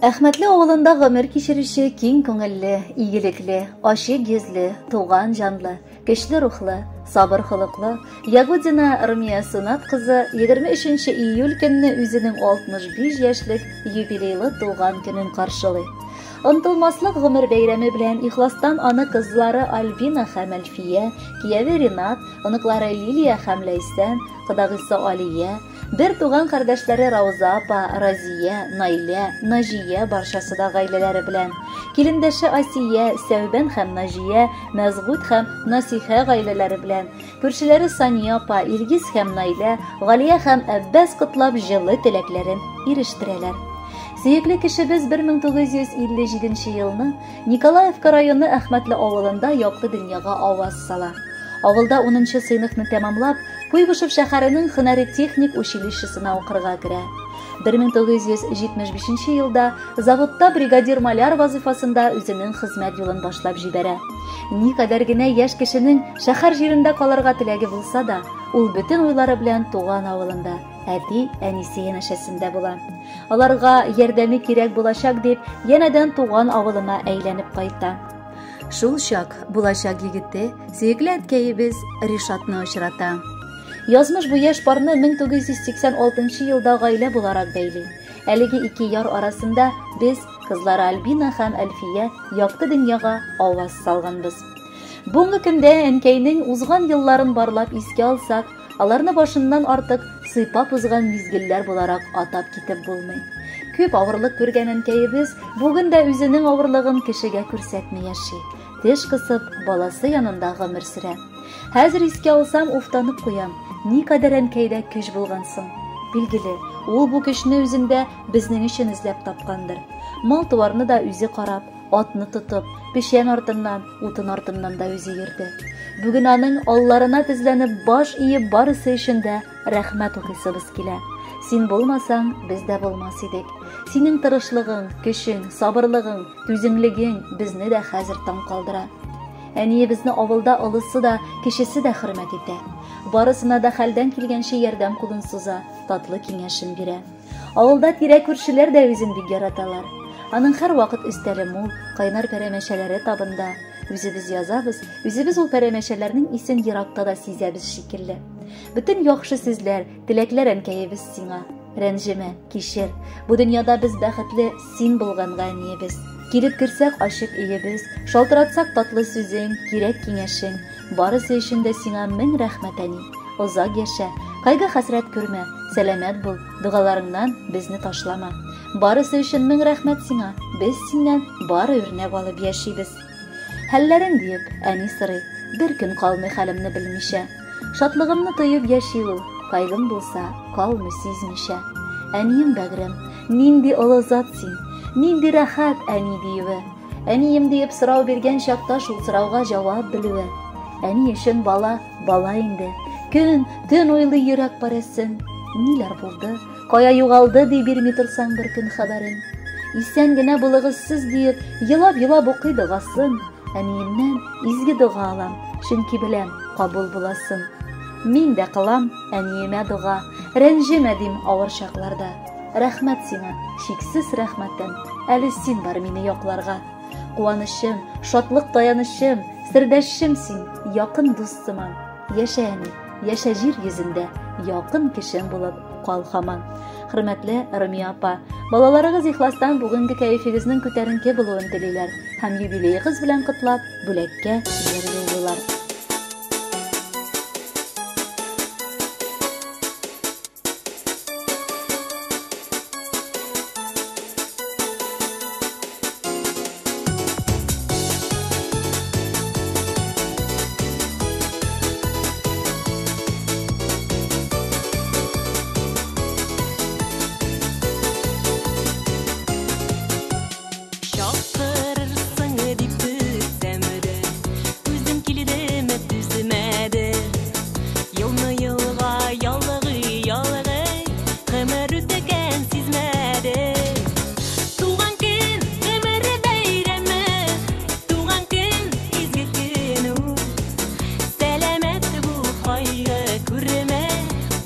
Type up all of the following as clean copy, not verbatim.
Әхмәтле авылында гомер кичерише киң күңелле, игелекле, ачык йөзле, туган җанлы, көчле рухлы, сабыр холыклы Ягудина Румия Сунат кызы 23 июль көнне үзенең 65 яшьлек юбилейлы туган көнен каршылый. Онтылмаслык гомер бәйрәме белән ихластан аны кызлары Альбина һәм Әлфия, кияве Ринат, оныклары Лилия һәм Ләйсән, кодагысы Алия, бер туган кардәшләре Рауза апа, Разия, Наилә, Нажия барчасы да гаиләләре белән, килендәше Асия, Сәүбән һәм Нажия, Назгут һәм Насиха гаиләләре белән, күршеләре Сания апа, Илгиз һәм Наилә, Галия һәм Әббәс котлап җылы теләкләрен ирештерәләр. Сөекле кешебез 1957 елны Николаевка районы Әхмәтле авылында яклы дөньяга аваз сала. Авылда 10-нчы сыйныфны тәмамлап, Куйбышев шәһәренең һөнәри техник училищесына укырга керә. 1975 елда заводта бригадир маляр вазифасында үзенең хезмәт юлын башлап җибәрә. Никадәр генә яшь кешенең шәһәр җирендә калырга теләге булса да, ул бөтен уйлары белән туган авылында, әти, әнисе янәшәсендә була. Аларга ярдәме кирәк булачак дип, янәдән туган авылына әйләнеп кайта. Шул чак булачак егете, сөекле әткәебез Ришатны очрата. Язмыш бу яшь парны 1986 елда гаилә буларак бәйли. Әлеге ике яр арасында без, кызлары Альбина һәм Әлфия, якты дөньяга аваз салганбыз. Бүгенге көндә әнкәйнең узган елларын барлап искә алсак, аларны башыннан артык сыйпап узган мизгелләр буларак атап китеп булмый. Күп авырлык күргән әнкәебез бүген дә үзенең авырлыгын кешегә күрсәтми яши. Теш кысып, баласы янында гомер сөрә. Хәзер искә алсам, уфтанып куям. Никадәр әнкәйдә көч булган соң. Билгеле, ул бу көчне үзендә безнең өчен эзләп тапкандыр. Мал-туарны да үзе карап, атны тотып, пешән артыннан, утын артыннан да үзе йөрде. Бүген аның алларына тезләнеп баш иеп барысы өчен дә рәхмәт укыйсыбыз килә. Син булмасаң, без дә булмас идек. Синең тырышлыгың, көчең, сабырлыгың, түземлегең безне дә хәзер таң калдыра. Әниебезне авылда олысы да, кешесе дә хөрмәт итә. Барысына да хәлдән килгәнчә ярдәм кулын суза, татлы киңәшен бирә. Авылда тирә-күршеләр дә үзен бик яраталар. Аның һәр вакыт өстәле мул, кайнар пәрәмәчәләре табында. Үзебез язабыз, үзебез ул пәрәмәчәләрнең исен еракта да сизәбез шикелле. Бөтен яхшы сүзләр, теләкләр әнкәебез сиңа. Рәнҗемә, кичер. Бу дөньяда без бәхетле син булганга әниебез. Килеп керсәк ачык өебез, шалтыратсак татлы сүзең, кирәк киңәшең. Барысы өчен дә сиңа мең рәхмәт әни. Озак яшә, кайгы хәсрәт күрмә, сәламәт бул, дугаларыңнан безне ташлама. Барысы өчен мең рәхмәт сиңа. Без синнән бары үрнәк алып яшибез. Хәлләрен диеп, әни сырый, бер көн калмый хәлемне белмичә. Шатлыгымны тоеп яши ул, кайгым булса, калмый сизмичә. Әнием бәгрем, нинди олы зат син, нинди рәхәт әни диюе. Әнием диеп сорау биргән чакта шул сорауга җавап белүе. Әни өчен бала, бала инде. Көн, төн уйлый йөрәк парәсен. Ниләр булды, кая югалды ди бирми торсаң бер көн хәбәрен. Исән генә булыгыз сез диеп, елап-елап укый дугасын. Әниемнән изге дуга алам, чөнки беләм, кабул буласын. Мин дә кылам әниемә дуга, рәнҗемә дим авыр чакларда. Рәхмәт сиңа, чиксез рәхмәтем, әле син бар мине якларга. Куанышым, шатлык таянышым, сердәшем син, якын дустыман. Яшә әни, яшә җир йөзендә, якын кешем булып кал һаман. Хөрмәтле Румия апа, балаларыгыз ихластан бүгенге кәефегезнең күтәренке булуын телиләр һәм юбилейгыз белән котлап, бүләккә йөриләр.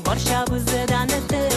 Barşabızı danıtı